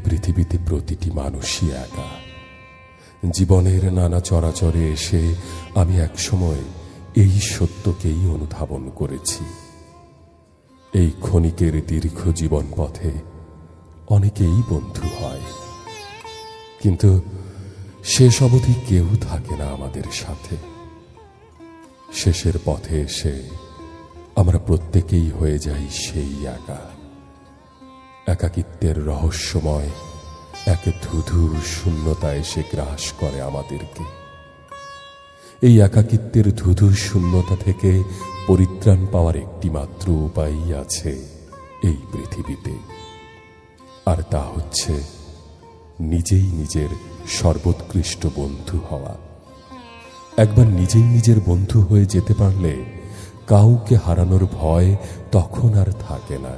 পৃথিবীতে প্রতিটি মানুষই একা। জীবনের নানা চরাচরে এসে আমি একসময় এই সত্যকেই অনুধাবন করেছি। এই ক্ষণিকের দীর্ঘ জীবন পথে অনেকেই বন্ধু হয়, কিন্তু শেষ অবধি কেউ থাকে না আমাদের সাথে। শেষের পথে এসে আমরা প্রত্যেকেই হয়ে যাই সেই একা। একাকিত্বের রহস্যময় এক ধুধু শূন্যতা এসে গ্রাস করে আমাদেরকে। এই একাকিত্বের ধুধু শূন্যতা থেকে পরিত্রাণ পাওয়ার একটি মাত্র উপায়ই আছে এই পৃথিবীতে, আর তা হচ্ছে নিজেই নিজের সর্বোৎকৃষ্ট বন্ধু হওয়া। একবার নিজেই নিজের বন্ধু হয়ে যেতে পারলে কাউকে হারানোর ভয় তখন আর থাকে না।